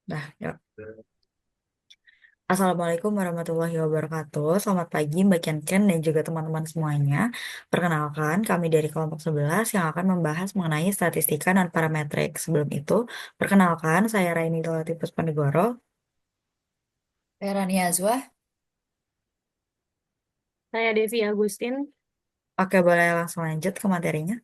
Dah, yuk. Assalamualaikum warahmatullahi wabarakatuh. Selamat pagi Mbak Ken dan juga teman-teman semuanya. Perkenalkan, kami dari kelompok 11 yang akan membahas mengenai statistika dan parametrik. Sebelum itu, perkenalkan saya Raini Latifus Panegoro. Rani Azwah. Saya Devi Agustin. Oke, boleh langsung lanjut ke materinya.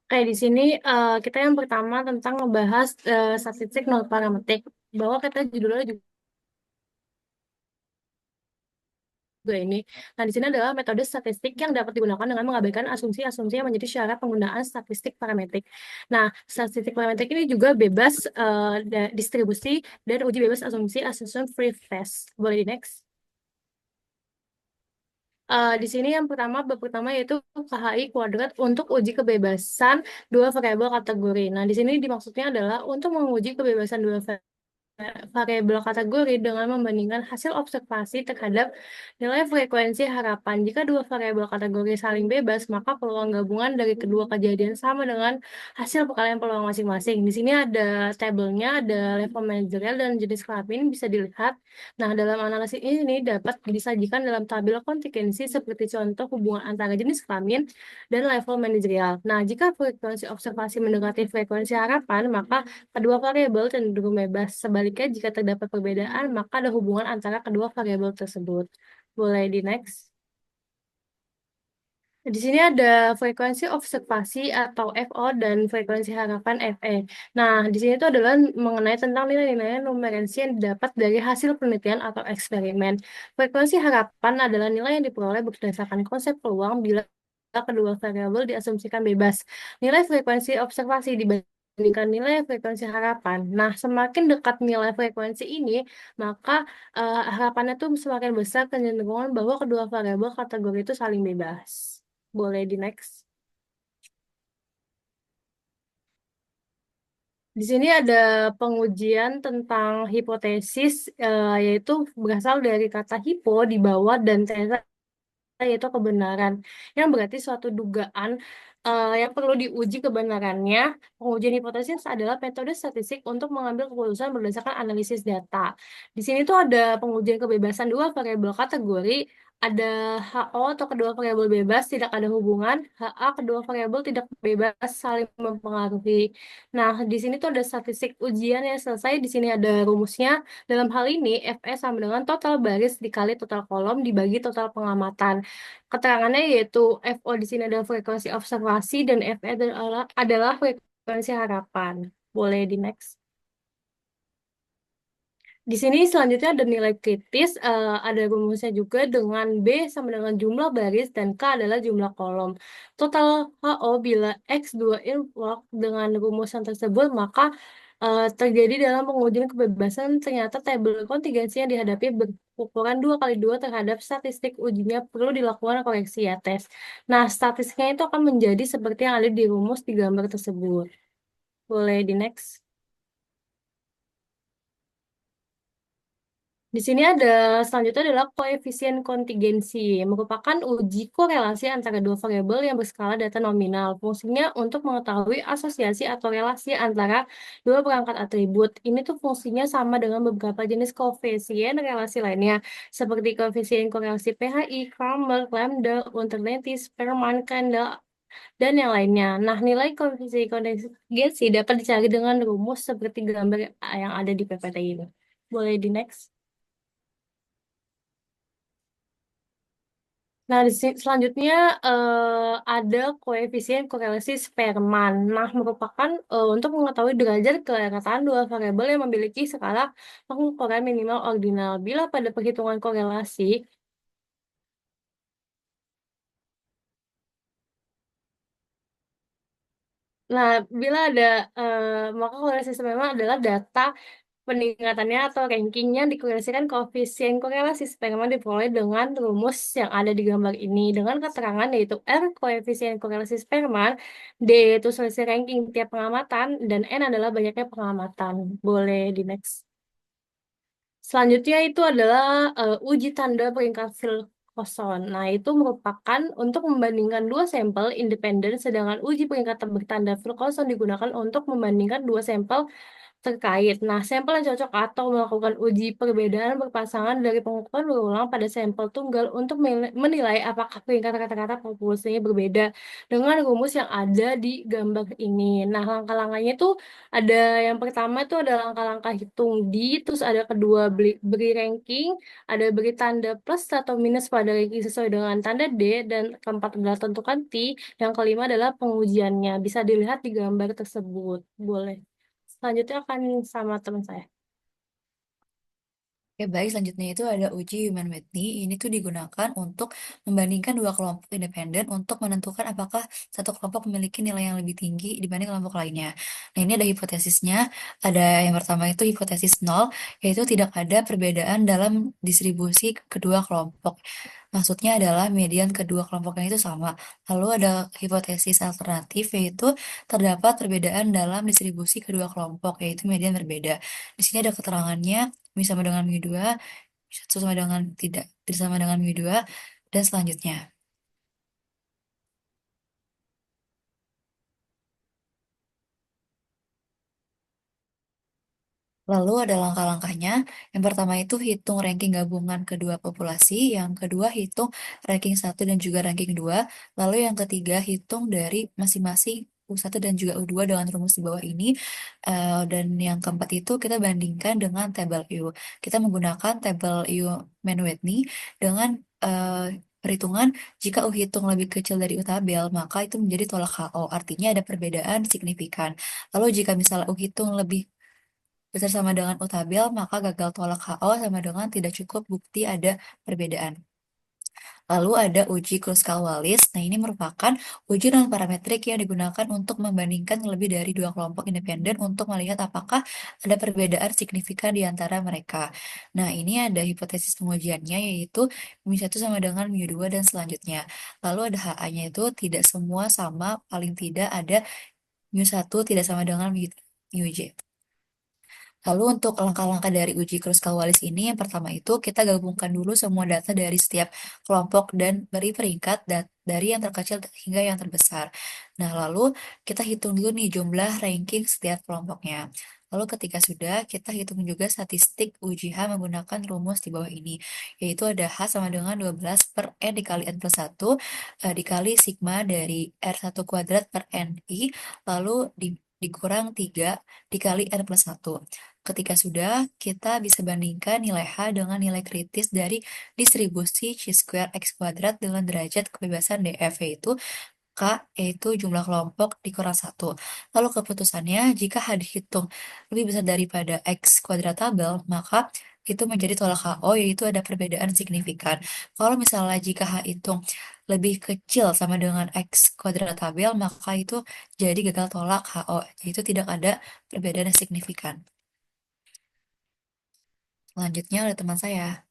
Oke, di sini kita yang pertama tentang membahas statistik nol parametrik. Bahwa kita judulnya juga ini. Nah, di sini adalah metode statistik yang dapat digunakan dengan mengabaikan asumsi-asumsi yang menjadi syarat penggunaan statistik parametrik. Nah, statistik parametrik ini juga bebas distribusi dan uji bebas asumsi assumption free test. Boleh di next. Di sini yang pertama, bab pertama yaitu KHI kuadrat untuk uji kebebasan dua variabel kategori. Nah, di sini dimaksudnya adalah untuk menguji kebebasan dua variabel kategori dengan membandingkan hasil observasi terhadap nilai frekuensi harapan. Jika dua variabel kategori saling bebas, maka peluang gabungan dari kedua kejadian sama dengan hasil perkalian peluang masing-masing. Di sini ada tabelnya, ada level manajerial dan jenis kelamin bisa dilihat. Nah, dalam analisis ini dapat disajikan dalam tabel kontingensi seperti contoh hubungan antara jenis kelamin dan level manajerial. Nah, jika frekuensi observasi mendekati frekuensi harapan, maka kedua variabel cenderung bebas. Sebaliknya, jika terdapat perbedaan, maka ada hubungan antara kedua variabel tersebut. Boleh di next. Di sini ada frekuensi observasi atau FO dan frekuensi harapan FE. Nah, di sini itu adalah mengenai tentang nilai-nilai numeransi yang didapat dari hasil penelitian atau eksperimen. Frekuensi harapan adalah nilai yang diperoleh berdasarkan konsep peluang bila kedua variabel diasumsikan bebas. Nilai frekuensi observasi dibandingkan nilai frekuensi harapan. Nah, semakin dekat nilai frekuensi ini, maka harapannya tuh semakin besar kecenderungan bahwa kedua variabel kategori itu saling bebas. Boleh di next. Di sini ada pengujian tentang hipotesis, yaitu berasal dari kata hipo di bawah dan tesa yaitu kebenaran, yang berarti suatu dugaan yang perlu diuji kebenarannya. Pengujian hipotesis adalah metode statistik untuk mengambil keputusan berdasarkan analisis data. Di sini tuh ada pengujian kebebasan dua variabel kategori, ada HO atau kedua variabel bebas tidak ada hubungan, HA kedua variabel tidak bebas saling mempengaruhi. Nah, di sini tuh ada statistik ujian yang selesai. Di sini ada rumusnya. Dalam hal ini, FE sama dengan total baris dikali total kolom dibagi total pengamatan. Keterangannya yaitu FO di sini adalah frekuensi observasi dan FE adalah frekuensi harapan. Boleh di next. Di sini selanjutnya ada nilai kritis, ada rumusnya juga dengan B sama dengan jumlah baris dan K adalah jumlah kolom. Total HO bila X2 involved dengan rumusan tersebut, maka terjadi dalam pengujian kebebasan ternyata tabel kontingensi yang dihadapi berukuran 2 kali 2 terhadap statistik ujinya perlu dilakukan koreksi ya tes. Nah, statistiknya itu akan menjadi seperti yang ada di rumus di gambar tersebut. Boleh di next. Di sini ada selanjutnya adalah koefisien kontingensi, merupakan uji korelasi antara dua variabel yang berskala data nominal. Fungsinya untuk mengetahui asosiasi atau relasi antara dua perangkat atribut. Ini tuh fungsinya sama dengan beberapa jenis koefisien relasi lainnya, seperti koefisien korelasi PHI, Cramer, Lambda, Unterlitz, Spearman, Kendall, dan yang lainnya. Nah, nilai koefisien kontingensi dapat dicari dengan rumus seperti gambar yang ada di PPT ini. Boleh di next. Nah, selanjutnya ada koefisien korelasi Spearman. Nah, merupakan untuk mengetahui derajat kerelatan dua variabel yang memiliki skala pengukuran minimal ordinal. Bila pada perhitungan korelasi, nah, bila ada maka korelasi Spearman adalah data peningkatannya atau rankingnya dikorelasikan koefisien korelasi Spearman diperoleh dengan rumus yang ada di gambar ini dengan keterangan yaitu R koefisien korelasi Spearman, D yaitu selisih ranking tiap pengamatan, dan N adalah banyaknya pengamatan. Boleh di next. Selanjutnya itu adalah uji tanda peringkat Wilson. Nah, itu merupakan untuk membandingkan dua sampel independen, sedangkan uji peringkat bertanda Wilson digunakan untuk membandingkan dua sampel terkait. Nah, sampel yang cocok atau melakukan uji perbedaan berpasangan dari pengukuran berulang pada sampel tunggal untuk menilai apakah peringkat kata-kata populasinya berbeda dengan rumus yang ada di gambar ini. Nah, langkah-langkahnya itu ada yang pertama itu ada langkah-langkah hitung di, terus ada kedua beri ranking, ada beri tanda plus atau minus pada ranking sesuai dengan tanda D, dan keempat adalah tentukan T, yang kelima adalah pengujiannya. Bisa dilihat di gambar tersebut. Boleh. Selanjutnya akan sama teman saya. Oke, baik. Selanjutnya itu ada uji human Whitney. Ini tuh digunakan untuk membandingkan dua kelompok independen untuk menentukan apakah satu kelompok memiliki nilai yang lebih tinggi dibanding kelompok lainnya. Nah, ini ada hipotesisnya. Ada yang pertama itu hipotesis nol, yaitu tidak ada perbedaan dalam distribusi kedua kelompok. Maksudnya adalah median kedua kelompoknya itu sama. Lalu ada hipotesis alternatif, yaitu terdapat perbedaan dalam distribusi kedua kelompok, yaitu median berbeda. Di sini ada keterangannya sama dengan mu2, sama dengan tidak sama dengan mu2, dan selanjutnya. Lalu ada langkah-langkahnya. Yang pertama itu hitung ranking gabungan kedua populasi, yang kedua hitung ranking satu dan juga ranking 2, lalu yang ketiga hitung dari masing-masing U1 dan juga U2 dengan rumus di bawah ini. Dan yang keempat itu kita bandingkan dengan tabel U. Kita menggunakan tabel U Mann-Whitney dengan perhitungan jika U hitung lebih kecil dari U tabel, maka itu menjadi tolak HO. Artinya ada perbedaan signifikan. Lalu jika misalnya U hitung lebih besar sama dengan U tabel, maka gagal tolak HO sama dengan tidak cukup bukti ada perbedaan. Lalu ada uji Kruskal-Wallis. Nah, ini merupakan uji non-parametrik yang digunakan untuk membandingkan lebih dari dua kelompok independen untuk melihat apakah ada perbedaan signifikan di antara mereka. Nah, ini ada hipotesis pengujiannya, yaitu mu1 sama dengan mu2 dan selanjutnya. Lalu ada HA-nya itu tidak semua sama, paling tidak ada mu1 tidak sama dengan mu-J. Lalu untuk langkah-langkah dari uji Kruskal-Wallis ini, yang pertama itu kita gabungkan dulu semua data dari setiap kelompok dan beri peringkat dari yang terkecil hingga yang terbesar. Nah, lalu kita hitung dulu nih jumlah ranking setiap kelompoknya. Lalu ketika sudah, kita hitung juga statistik uji H menggunakan rumus di bawah ini, yaitu ada H sama dengan 12 per N dikali N plus 1, dikali sigma dari R1 kuadrat per NI, lalu dikurang 3 dikali N plus 1. Ketika sudah, kita bisa bandingkan nilai H dengan nilai kritis dari distribusi chi-square X kuadrat dengan derajat kebebasan DF, yaitu K, yaitu jumlah kelompok dikurang 1. Lalu keputusannya, jika H dihitung lebih besar daripada X kuadrat tabel, maka itu menjadi tolak HO, yaitu ada perbedaan signifikan. Kalau misalnya jika H hitung lebih kecil sama dengan X kuadrat tabel, maka itu jadi gagal tolak HO, yaitu tidak ada perbedaan yang signifikan. Selanjutnya oleh teman saya.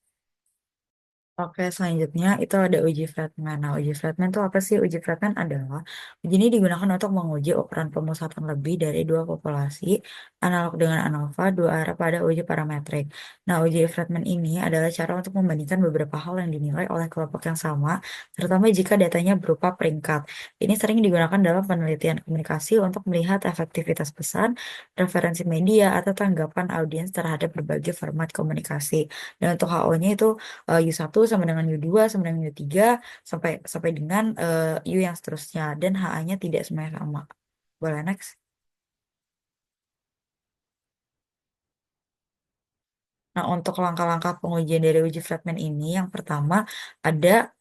Oke, selanjutnya itu ada uji Fredman. Nah, uji Fredman itu apa sih? Uji Fredman adalah uji ini digunakan untuk menguji ukuran pemusatan lebih dari dua populasi analog dengan ANOVA dua arah pada uji parametrik. Nah, uji Fredman ini adalah cara untuk membandingkan beberapa hal yang dinilai oleh kelompok yang sama, terutama jika datanya berupa peringkat. Ini sering digunakan dalam penelitian komunikasi untuk melihat efektivitas pesan, referensi media, atau tanggapan audiens terhadap berbagai format komunikasi. Dan untuk HO-nya itu U1 sama dengan U2 sama dengan U3 sampai sampai dengan U yang seterusnya dan HA-nya tidak semuanya sama. Boleh next. Nah, untuk langkah-langkah pengujian dari uji Fredman ini, yang pertama ada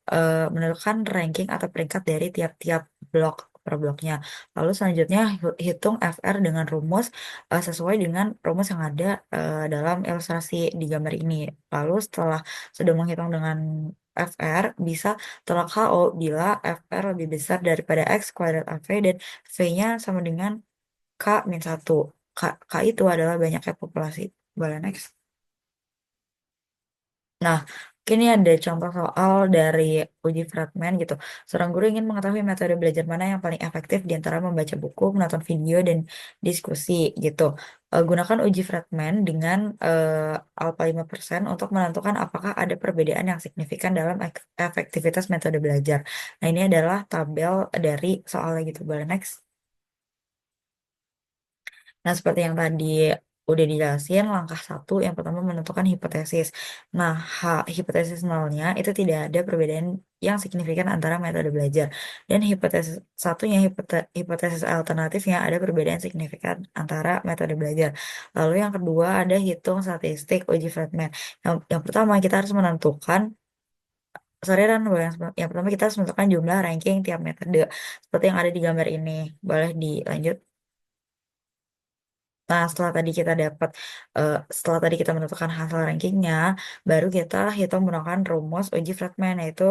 menentukan ranking atau peringkat dari tiap-tiap blok per bloknya. Lalu selanjutnya hitung FR dengan rumus sesuai dengan rumus yang ada dalam ilustrasi di gambar ini. Lalu setelah sudah menghitung dengan FR, bisa tolak HO bila FR lebih besar daripada X kuadrat AV dan V-nya sama dengan K min 1. K itu adalah banyaknya populasi. Boleh next. Nah, ini ada contoh soal dari uji fragmen gitu. Seorang guru ingin mengetahui metode belajar mana yang paling efektif di antara membaca buku, menonton video, dan diskusi gitu. Gunakan uji fragmen dengan alpha 5% untuk menentukan apakah ada perbedaan yang signifikan dalam efektivitas metode belajar. Nah, ini adalah tabel dari soalnya gitu. Boleh next. Nah, seperti yang tadi udah dijelasin langkah satu yang pertama menentukan hipotesis. Nah, hipotesis nolnya itu tidak ada perbedaan yang signifikan antara metode belajar. Dan hipotesis satunya, hipotesis alternatifnya ada perbedaan signifikan antara metode belajar. Lalu yang kedua ada hitung statistik uji Fredman. Yang pertama kita harus menentukan, sorry Ran, yang pertama kita harus menentukan jumlah ranking tiap metode. Seperti yang ada di gambar ini. Boleh dilanjut? Nah, setelah tadi kita menentukan hasil rankingnya, baru kita hitung menggunakan rumus uji fragmen, yaitu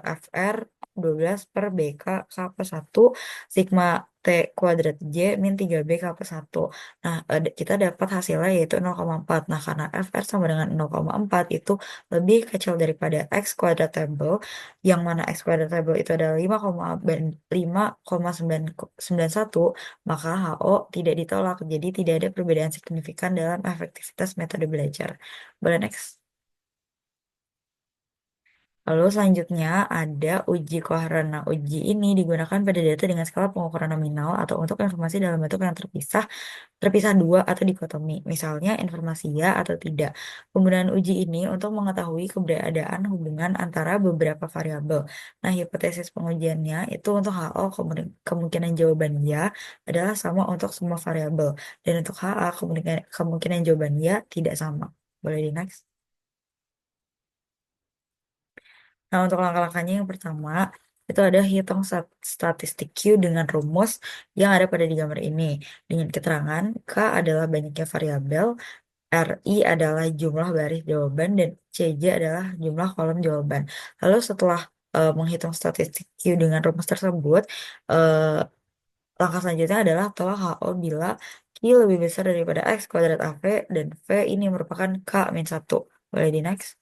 FR 12 per BK K per 1 sigma T kuadrat J min 3B K per 1. Nah, kita dapat hasilnya yaitu 0,4. Nah, karena FR sama dengan 0,4 itu lebih kecil daripada X kuadrat table, yang mana X kuadrat table itu adalah 5,91, maka HO tidak ditolak. Jadi tidak ada perbedaan signifikan dalam efektivitas metode belajar. Boleh next. Lalu selanjutnya ada uji koheren. Nah, uji ini digunakan pada data dengan skala pengukuran nominal atau untuk informasi dalam bentuk yang terpisah, terpisah dua atau dikotomi. Misalnya informasi ya atau tidak. Penggunaan uji ini untuk mengetahui keberadaan hubungan antara beberapa variabel. Nah, hipotesis pengujiannya itu untuk HO kemungkinan jawaban ya adalah sama untuk semua variabel. Dan untuk HA kemungkinan jawaban ya tidak sama. Boleh di next. Nah, untuk langkah-langkahnya yang pertama, itu ada hitung statistik Q dengan rumus yang ada pada di gambar ini. Dengan keterangan K adalah banyaknya variabel, RI adalah jumlah baris jawaban, dan CJ adalah jumlah kolom jawaban. Lalu setelah menghitung statistik Q dengan rumus tersebut, eh, langkah selanjutnya adalah tolak HO bila Q lebih besar daripada X kuadrat AV, dan V ini merupakan K min 1. Boleh di next.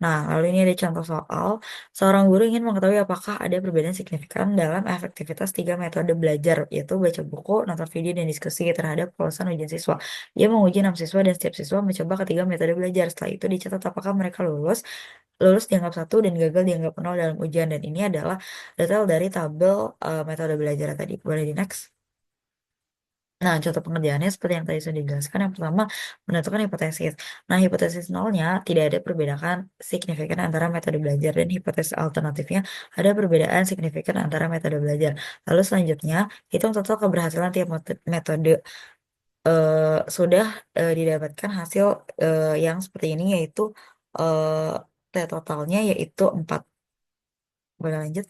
Nah, lalu ini ada contoh soal. Seorang guru ingin mengetahui apakah ada perbedaan signifikan dalam efektivitas tiga metode belajar, yaitu baca buku, nonton video, dan diskusi terhadap kelulusan ujian siswa. Dia menguji 6 siswa dan setiap siswa mencoba ketiga metode belajar. Setelah itu dicatat apakah mereka lulus, lulus dianggap satu, dan gagal dianggap nol dalam ujian. Dan ini adalah detail dari tabel metode belajar tadi. Boleh di next. Nah, contoh pengerjaannya seperti yang tadi sudah dijelaskan. Yang pertama, menentukan hipotesis. Nah, hipotesis nolnya tidak ada perbedaan signifikan antara metode belajar, dan hipotesis alternatifnya ada perbedaan signifikan antara metode belajar. Lalu selanjutnya, hitung total keberhasilan tiap metode. Sudah didapatkan hasil yang seperti ini, yaitu T totalnya yaitu 4. Boleh lanjut?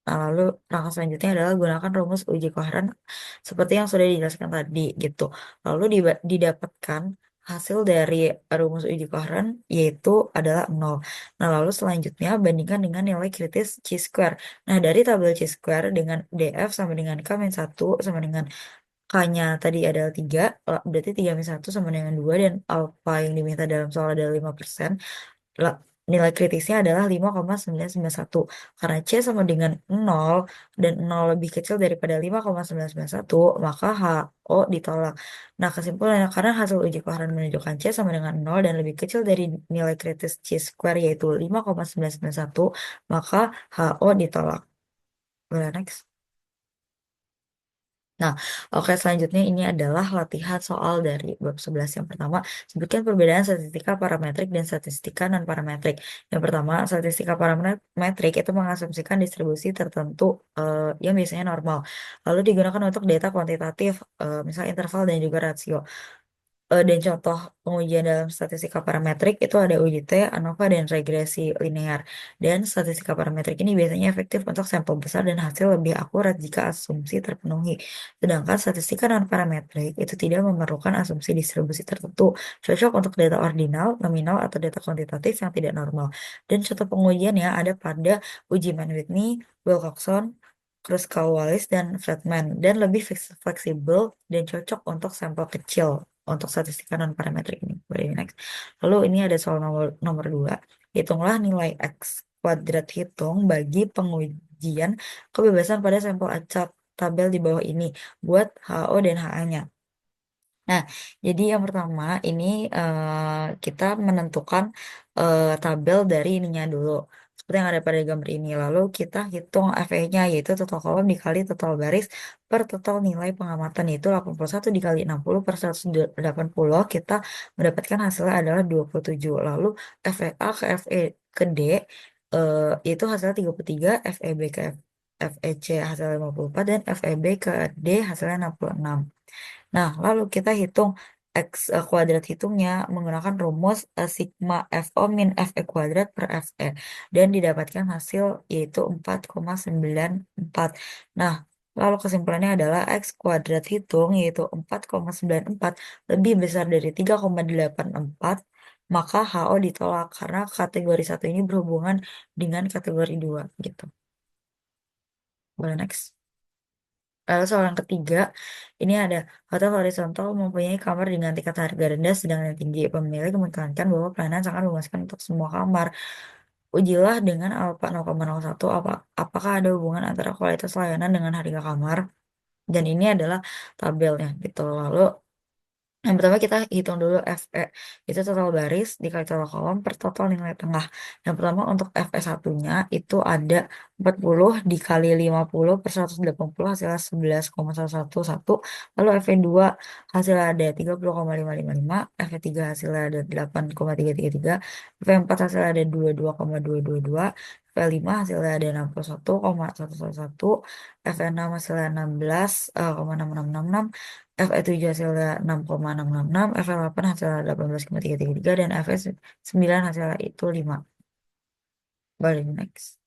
Nah, lalu langkah selanjutnya adalah gunakan rumus uji koheren seperti yang sudah dijelaskan tadi gitu. Lalu didapatkan hasil dari rumus uji koheren yaitu adalah 0. Nah, lalu selanjutnya bandingkan dengan nilai kritis chi-square. Nah, dari tabel chi-square dengan DF sama dengan K-1 sama dengan K-nya tadi adalah 3, berarti 3-1 sama dengan 2, dan alfa yang diminta dalam soal adalah 5%. La- Nilai kritisnya adalah 5,991. Karena C sama dengan 0 dan 0 lebih kecil daripada 5,991, maka HO ditolak. Nah, kesimpulannya karena hasil uji koheren menunjukkan C sama dengan 0 dan lebih kecil dari nilai kritis C square yaitu 5,991, maka HO ditolak. Boleh next. Nah, oke, selanjutnya ini adalah latihan soal dari bab 11. Yang pertama, sebutkan perbedaan statistika parametrik dan statistika non-parametrik. Yang pertama, statistika parametrik itu mengasumsikan distribusi tertentu yang biasanya normal. Lalu digunakan untuk data kuantitatif, misalnya interval dan juga rasio. Dan contoh pengujian dalam statistika parametrik itu ada uji T, ANOVA, dan regresi linear. Dan statistika parametrik ini biasanya efektif untuk sampel besar dan hasil lebih akurat jika asumsi terpenuhi. Sedangkan statistika non-parametrik itu tidak memerlukan asumsi distribusi tertentu, cocok untuk data ordinal, nominal, atau data kuantitatif yang tidak normal. Dan contoh pengujiannya ada pada uji Mann-Whitney, Wilcoxon, Kruskal-Wallis, dan Fredman, dan lebih fleksibel dan cocok untuk sampel kecil untuk statistika non parametrik ini. Boleh next. Lalu ini ada soal nomor 2. Hitunglah nilai X kuadrat hitung bagi pengujian kebebasan pada sampel acak tabel di bawah ini buat HO dan HA-nya. Nah, jadi yang pertama ini kita menentukan tabel dari ininya dulu. seperti yang ada pada gambar ini. Lalu kita hitung FE-nya, yaitu total kolom dikali total baris per total nilai pengamatan, yaitu 81 dikali 60 per 180. Kita mendapatkan hasilnya adalah 27. Lalu FEA ke FE ke D, itu hasilnya 33, FEB ke FEC hasilnya 54, dan FEB ke D hasilnya 66. Nah, lalu kita hitung X kuadrat hitungnya menggunakan rumus sigma FO min FE kuadrat per FE. Dan didapatkan hasil yaitu 4,94. Nah, lalu kesimpulannya adalah X kuadrat hitung yaitu 4,94 lebih besar dari 3,84. Maka HO ditolak karena kategori satu ini berhubungan dengan kategori 2 gitu. Boleh next. Lalu soal yang ketiga, ini ada hotel horizontal mempunyai kamar dengan tingkat harga rendah sedang yang tinggi. Pemilik menekankan bahwa pelayanan sangat memuaskan untuk semua kamar. Ujilah dengan alfa 0,01 apakah ada hubungan antara kualitas layanan dengan harga kamar. Dan ini adalah tabelnya gitu. Lalu yang pertama kita hitung dulu FE, itu total baris dikali total kolom per total nilai tengah. Yang pertama untuk FE satunya itu ada 40 dikali 50 per 180 hasilnya 11,111. Lalu FE 2 hasilnya ada 30,555, FE 3 hasilnya ada 8,333, FE 4 hasilnya ada 22,222, FE 5 hasilnya ada 61,111, FE 6 hasilnya 16,6666, FE 7 hasilnya 6,666, FE 8 hasilnya 18,333, dan FE 9 hasilnya itu 5. Balik next.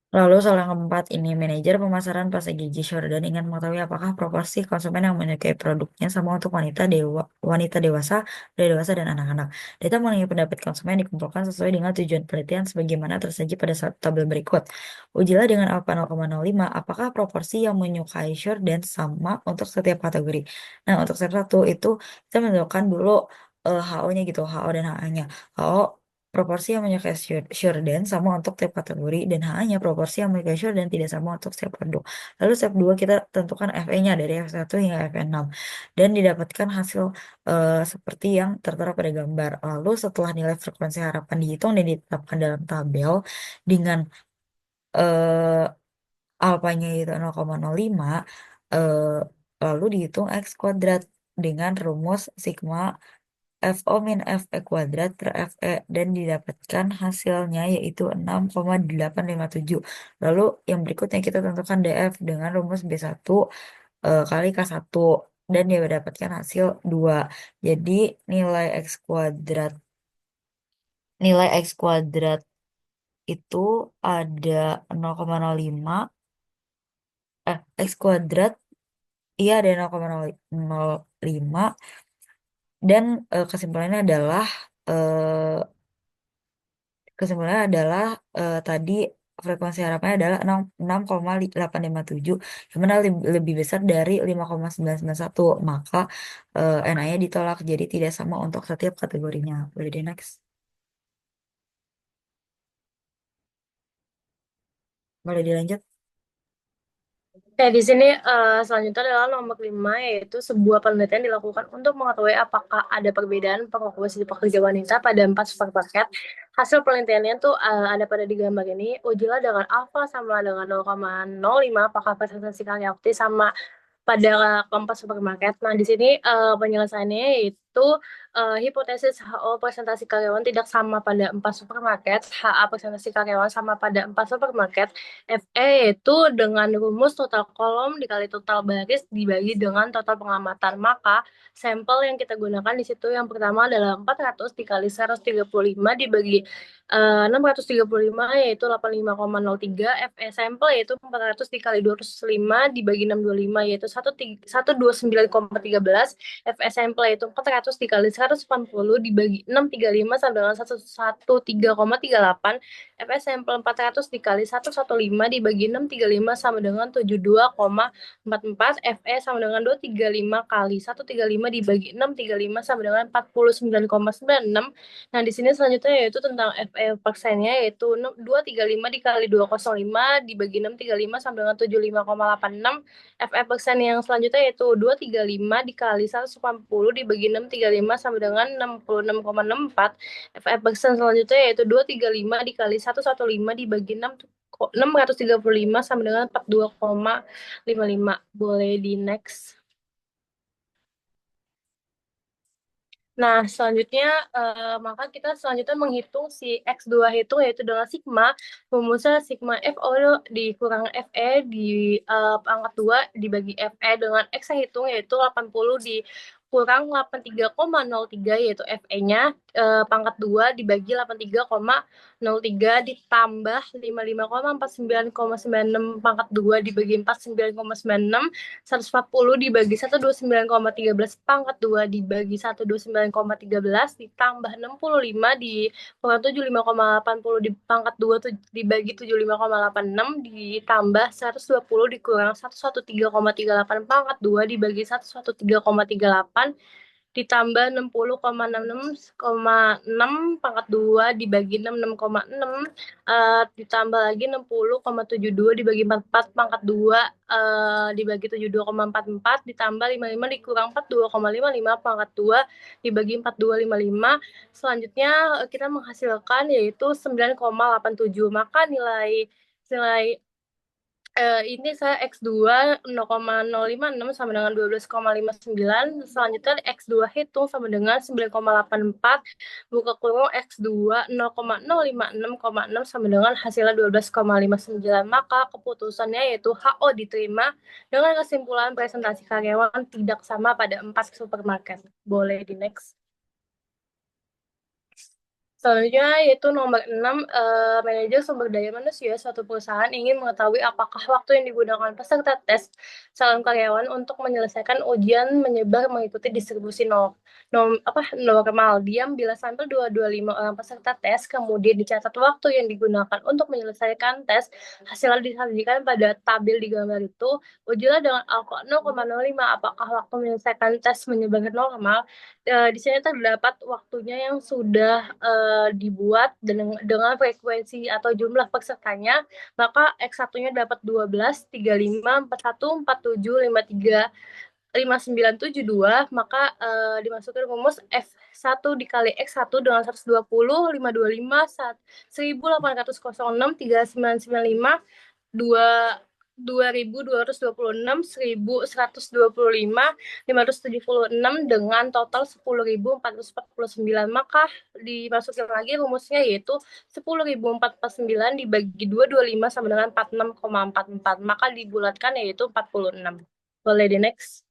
Lalu soal yang keempat ini, manajer pemasaran Pasar Gigi Jordan ingin mengetahui apakah proporsi konsumen yang menyukai produknya sama untuk wanita dewasa, pria dewasa, dan anak-anak. Data mengenai pendapat konsumen dikumpulkan sesuai dengan tujuan penelitian sebagaimana tersaji pada tabel berikut. Ujilah dengan alfa 0,05 apakah proporsi yang menyukai Jordan sama untuk setiap kategori. Nah, untuk step 1 itu kita menentukan dulu HO-nya gitu, HO dan HA-nya. HO proporsi yang menyukai Jordan sama untuk tiap kategori, dan hanya proporsi yang menyukai Jordan tidak sama untuk setiap produk. Lalu step 2 kita tentukan FE-nya dari F1 hingga F6 dan didapatkan hasil seperti yang tertera pada gambar. Lalu setelah nilai frekuensi harapan dihitung dan ditetapkan dalam tabel dengan eh, alfanya itu 0,05, eh, lalu dihitung X kuadrat dengan rumus sigma FO min FE kuadrat per FE dan didapatkan hasilnya yaitu 6,857. Lalu yang berikutnya kita tentukan DF dengan rumus B1 kali K1 dan dia mendapatkan hasil 2. Jadi nilai X kuadrat itu ada 0,05, X kuadrat iya ada 0,005, dan kesimpulannya adalah eh, tadi frekuensi harapannya adalah 6,857, yang mana lebih besar dari 5,991. Maka NA-nya ditolak jadi tidak sama untuk setiap kategorinya. Boleh di next. Boleh dilanjut. Oke, di sini selanjutnya adalah nomor 5, yaitu sebuah penelitian dilakukan untuk mengetahui apakah ada perbedaan komposisi pekerja wanita pada 4 supermarket. Hasil penelitiannya tuh ada pada di gambar ini. Ujilah dengan alfa sama dengan 0,05, apakah presentasi karya aktif sama pada keempat supermarket. Nah, di sini penyelesaiannya yaitu hipotesis HO presentasi karyawan tidak sama pada 4 supermarket, HA presentasi karyawan sama pada 4 supermarket, FE yaitu dengan rumus total kolom dikali total baris dibagi dengan total pengamatan. Maka sampel yang kita gunakan di situ yang pertama adalah 400 dikali 135 dibagi 635 yaitu 85,03, FE sampel yaitu 400 dikali 205 dibagi 625 yaitu 129,13, FE sampel yaitu 400 dikali 180 dibagi 635 sama dengan 113,38, FE sampel 400 dikali 115 dibagi 635 sama dengan 72,44, FE sama dengan 235 kali 135 dibagi 635 sama dengan 49,96. Nah, di sini selanjutnya yaitu tentang FE persennya yaitu 235 dikali 205 dibagi 635 sama dengan 75,86. FE persen yang selanjutnya yaitu 235 dikali 180 dibagi 635 6,635 sama dengan 66,64. FF% selanjutnya yaitu 235 dikali 115 dibagi 6, 635 sama dengan 42,55. Boleh di next. Nah, selanjutnya, maka kita selanjutnya menghitung si X2 hitung yaitu dengan sigma, rumusnya sigma FO dikurang FE di pangkat 2 dibagi FE dengan X saya hitung yaitu 80 dikurang 83,03 yaitu FE-nya, pangkat 2 dibagi 83,03 ditambah 55,49,96 pangkat 2 dibagi 49,96 140 dibagi 129,13 pangkat 2 dibagi 129,13 ditambah 65 dikurang 75,80 di pangkat 2 dibagi 75,86 ditambah 120 dikurang 113,38 pangkat 2 dibagi 113,38 ditambah 60,66,6 pangkat 2 dibagi 66,6 ditambah lagi 60,72 dibagi 44 pangkat 2 dibagi 72,44 ditambah 55 dikurang 42,55 pangkat 2 dibagi 42,55. Selanjutnya kita menghasilkan yaitu 9,87. Maka nilai nilai ini saya X2 0,056 sama dengan 12,59. Selanjutnya X2 hitung sama dengan 9,84 buka kurung X2 0,056,6 sama dengan hasilnya 12,59. Maka keputusannya yaitu HO diterima dengan kesimpulan presentasi karyawan tidak sama pada 4 supermarket. Boleh di next. Selanjutnya yaitu nomor 6, manajer sumber daya manusia suatu perusahaan ingin mengetahui apakah waktu yang digunakan peserta tes calon karyawan untuk menyelesaikan ujian menyebar mengikuti distribusi normal diam bila sampel 225 orang peserta tes, kemudian dicatat waktu yang digunakan untuk menyelesaikan tes, hasilnya disajikan pada tabel di gambar itu, ujilah dengan alfa 0,05 apakah waktu menyelesaikan tes menyebar normal. Di sini terdapat waktunya yang sudah dibuat dengan frekuensi atau jumlah pesertanya, maka X1-nya dapat 12, 35, 41, 47, 53, 5972, maka dimasukkan rumus F1 dikali X1 dengan 120, 525, 1806, 3995, 2226, 1125, 576 dengan total 10.449. Maka dimasukin lagi rumusnya yaitu 10.449 dibagi 225 sama dengan 46,44. Maka dibulatkan yaitu 46. Boleh di next.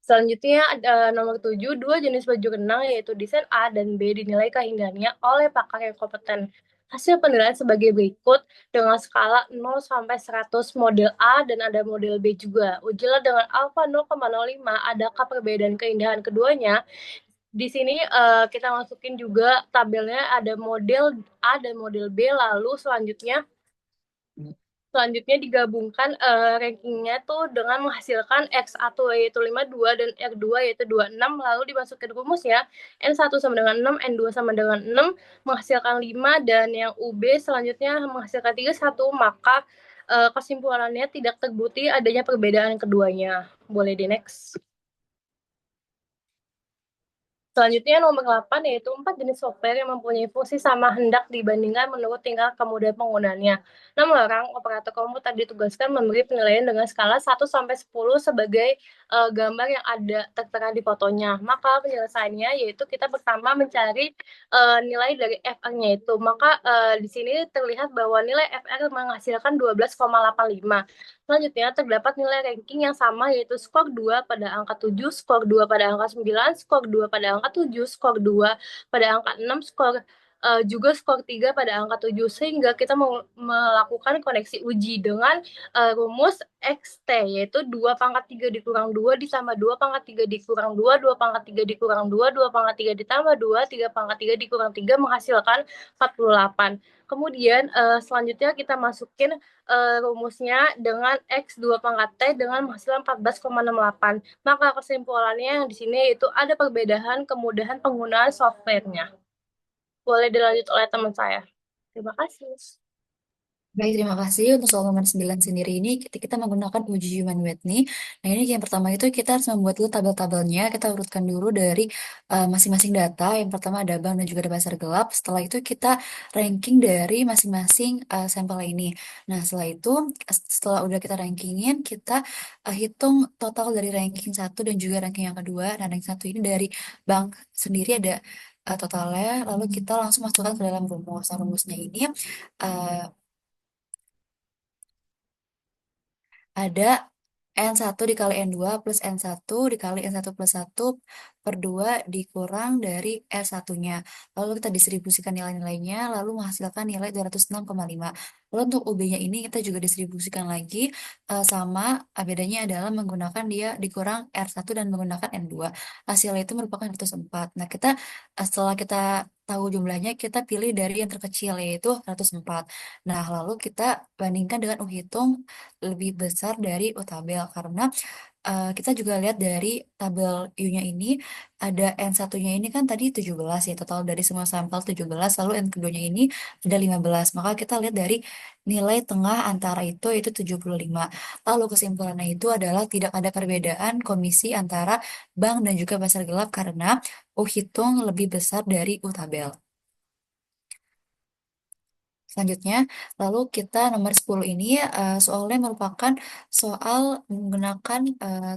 Selanjutnya nomor 7, dua jenis baju renang yaitu desain A dan B dinilai keindahannya oleh pakar yang kompeten. Hasil penilaian sebagai berikut dengan skala 0 sampai 100 model A dan ada model B juga. Ujilah dengan alfa 0,05 adakah perbedaan keindahan keduanya. Di sini kita masukin juga tabelnya ada model A dan model B, lalu selanjutnya digabungkan rankingnya tuh dengan menghasilkan X1 yaitu 52 dan R2 yaitu 26, lalu dimasukkan rumusnya N1 sama dengan 6, N2 sama dengan 6, menghasilkan 5, dan yang UB selanjutnya menghasilkan 31, maka kesimpulannya tidak terbukti adanya perbedaan keduanya. Boleh di next. Selanjutnya nomor 8 yaitu 4 jenis software yang mempunyai fungsi sama hendak dibandingkan menurut tingkat kemudahan penggunaannya. 6 orang operator komputer ditugaskan memberi penilaian dengan skala 1 sampai 10 sebagai gambar yang ada tertera di fotonya. Maka penyelesaiannya yaitu kita pertama mencari nilai dari FR-nya itu. Maka di sini terlihat bahwa nilai FR menghasilkan 12,85. Selanjutnya terdapat nilai ranking yang sama yaitu skor 2 pada angka 7, skor 2 pada angka 9, skor 2 pada angka 7, skor 2 pada angka 6, juga skor 3 pada angka 7, sehingga kita melakukan koneksi uji dengan rumus XT yaitu 2 pangkat 3 dikurang 2 ditambah 2 pangkat 3 dikurang 2, 2 pangkat 3 dikurang 2, 2 pangkat 3 ditambah 2, 3 pangkat 3 dikurang 3 menghasilkan 48. Kemudian selanjutnya kita masukin rumusnya dengan X 2 pangkat T dengan menghasilkan 14,68. Maka kesimpulannya yang di sini yaitu ada perbedaan kemudahan penggunaan softwarenya. Boleh dilanjut oleh teman saya. Terima kasih. Baik, terima kasih untuk soal nomor 9 sendiri ini kita menggunakan uji human weight nih. Nah, ini yang pertama itu kita harus membuat dulu tabel-tabelnya. Kita urutkan dulu dari masing-masing data. Yang pertama ada bank dan juga ada pasar gelap. Setelah itu kita ranking dari masing-masing sampel ini. Nah, setelah itu setelah udah kita rankingin, kita hitung total dari ranking satu dan juga ranking yang kedua. Nah, ranking satu ini dari bank sendiri ada totalnya. Lalu kita langsung masukkan ke dalam rumus. Nah, rumusnya ini eh, ada N1 dikali N2 plus N1 dikali N1 plus 1 per 2 dikurang dari S1-nya. Lalu kita distribusikan nilai-nilainya, lalu menghasilkan nilai 206,5. Lalu untuk UB-nya ini kita juga distribusikan lagi sama bedanya adalah menggunakan dia dikurang R1 dan menggunakan N2. Hasilnya itu merupakan 104. Nah, setelah kita tahu jumlahnya, kita pilih dari yang terkecil yaitu 104. Nah, lalu kita bandingkan dengan hitung lebih besar dari tabel karena kita juga lihat dari tabel U-nya ini ada N1-nya ini kan tadi 17 ya, total dari semua sampel 17, lalu N keduanya ini ada 15. Maka kita lihat dari nilai tengah antara itu yaitu 75. Lalu kesimpulannya itu adalah tidak ada perbedaan komisi antara bank dan juga pasar gelap karena U hitung lebih besar dari U tabel. Selanjutnya, lalu kita nomor 10 ini soalnya merupakan soal menggunakan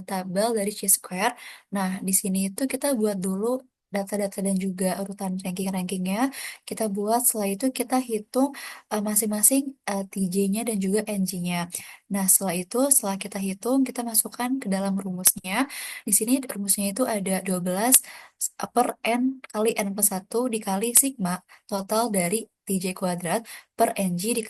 tabel dari chi-square. Nah, di sini itu kita buat dulu data-data dan juga urutan ranking-rankingnya. Kita buat, setelah itu kita hitung masing-masing TJ-nya dan juga NG-nya. Nah, setelah kita hitung, kita masukkan ke dalam rumusnya. Di sini rumusnya itu ada 12 per N kali N plus 1 dikali sigma total dari TJ kuadrat per NG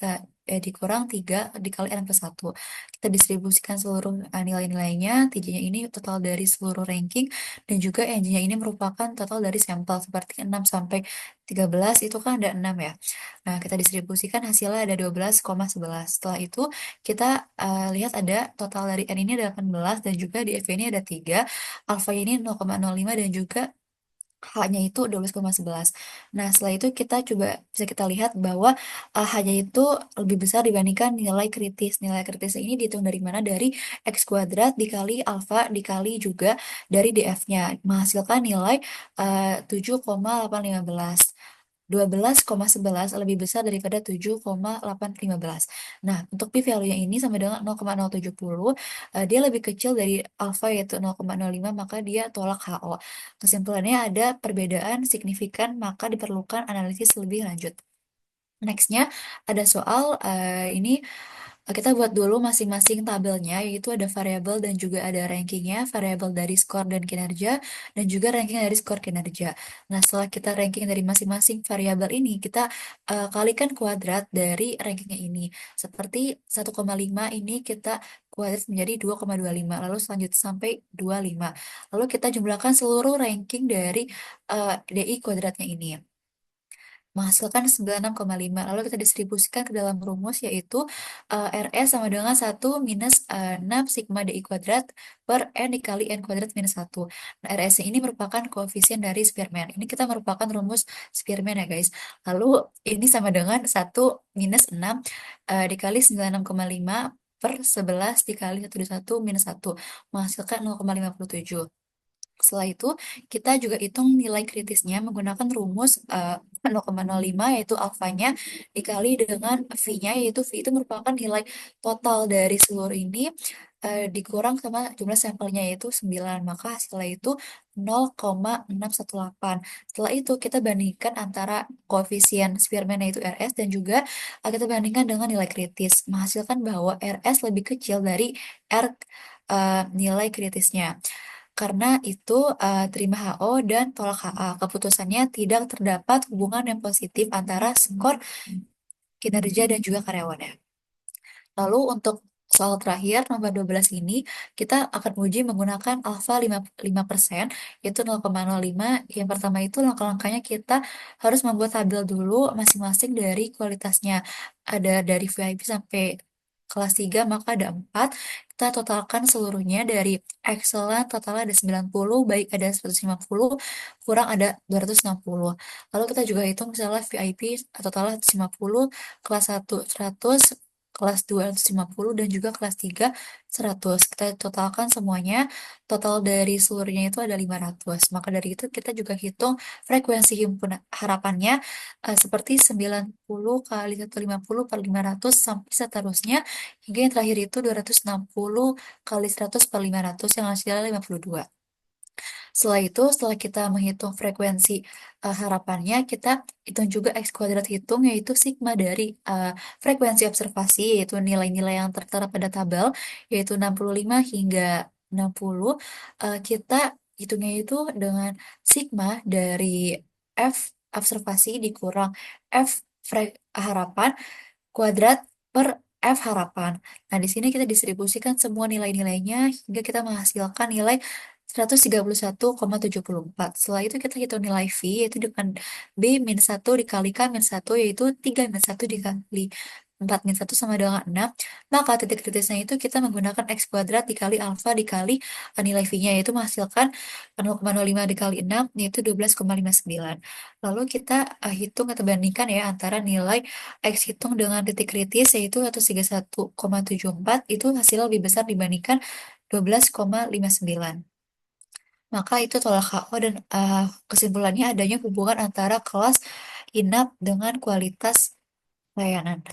dikurang 3 dikali N plus 1. Kita distribusikan seluruh nilai-nilainya, TJ-nya ini total dari seluruh ranking, dan juga NG-nya ini merupakan total dari sampel, seperti 6 sampai 13 itu kan ada 6 ya. Nah, kita distribusikan hasilnya ada 12,11. Setelah itu, kita lihat ada total dari N ini ada 18, dan juga di F ini ada 3, alfa ini 0,05, dan juga H-nya itu 12,11. Nah, setelah itu kita coba bisa kita lihat bahwa H-nya itu lebih besar dibandingkan nilai kritis. Nilai kritis ini dihitung dari mana? Dari X kuadrat dikali alfa dikali juga dari DF-nya. Menghasilkan nilai 7,815. 12,11 lebih besar daripada 7,815. Nah, untuk p-value-nya ini sama dengan 0,070, dia lebih kecil dari alfa yaitu 0,05, maka dia tolak HO. Kesimpulannya ada perbedaan signifikan, maka diperlukan analisis lebih lanjut. Nextnya ada soal ini kita buat dulu masing-masing tabelnya, yaitu ada variabel dan juga ada rankingnya, variabel dari skor dan kinerja, dan juga ranking dari skor kinerja. Nah, setelah kita ranking dari masing-masing variabel ini, kita kalikan kuadrat dari rankingnya ini. Seperti 1,5 ini kita kuadrat menjadi 2,25, lalu selanjutnya sampai 25. Lalu kita jumlahkan seluruh ranking dari DI kuadratnya ini menghasilkan 96,5. Lalu kita distribusikan ke dalam rumus yaitu RS sama dengan 1 minus 6 sigma DI kuadrat per N dikali N kuadrat minus 1. Nah, RS ini merupakan koefisien dari Spearman. Ini kita merupakan rumus Spearman ya guys. Lalu ini sama dengan 1 minus 6 dikali 96,5 per 11 dikali 1 minus 1 menghasilkan 0,57. Setelah itu, kita juga hitung nilai kritisnya menggunakan rumus 0,05 yaitu alfanya dikali dengan V-nya, yaitu V itu merupakan nilai total dari seluruh ini dikurang sama jumlah sampelnya yaitu 9. Maka hasilnya itu 0,618. Setelah itu kita bandingkan antara koefisien Spearman yaitu RS dan juga kita bandingkan dengan nilai kritis. Menghasilkan bahwa RS lebih kecil dari R nilai kritisnya. Karena itu terima HO dan tolak HA. Keputusannya tidak terdapat hubungan yang positif antara skor kinerja dan juga karyawannya. Lalu untuk soal terakhir, nomor 12 ini, kita akan uji menggunakan alfa 5%, yaitu 0,05. Yang pertama itu langkah-langkahnya kita harus membuat tabel dulu masing-masing dari kualitasnya. Ada dari VIP sampai kelas 3 maka ada 4. Kita totalkan seluruhnya dari excellent totalnya ada 90, baik ada 150, kurang ada 260. Lalu kita juga hitung misalnya VIP totalnya 150, kelas 1 100, kelas 2 150, dan juga kelas 3 100. Kita totalkan semuanya, total dari seluruhnya itu ada 500. Maka dari itu kita juga hitung frekuensi himpunan harapannya seperti 90 kali 150 per 500 sampai seterusnya, hingga yang terakhir itu 260 kali 100 per 500 yang hasilnya 52. Setelah itu, setelah kita menghitung frekuensi harapannya, kita hitung juga X kuadrat hitung, yaitu sigma dari frekuensi observasi, yaitu nilai-nilai yang tertera pada tabel, yaitu 65 hingga 60. Kita hitungnya itu dengan sigma dari F observasi dikurang F harapan kuadrat per F harapan. Nah, di sini kita distribusikan semua nilai-nilainya hingga kita menghasilkan nilai 131,74. Setelah itu kita hitung nilai V, yaitu dengan B min 1 dikali K min 1, yaitu 3 min 1 dikali 4 min 1 sama dengan 6. Maka titik kritisnya itu kita menggunakan X kuadrat dikali alfa dikali nilai V-nya, yaitu menghasilkan 0,05 dikali 6, yaitu 12,59. Lalu kita hitung atau bandingkan ya antara nilai X hitung dengan titik kritis, yaitu 131,74, itu hasilnya lebih besar dibandingkan 12,59. Maka itu tolak HO, dan kesimpulannya adanya hubungan antara kelas inap dengan kualitas layanan.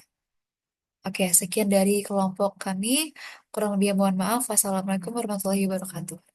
Oke, sekian dari kelompok kami. Kurang lebih mohon maaf. Wassalamualaikum warahmatullahi wabarakatuh.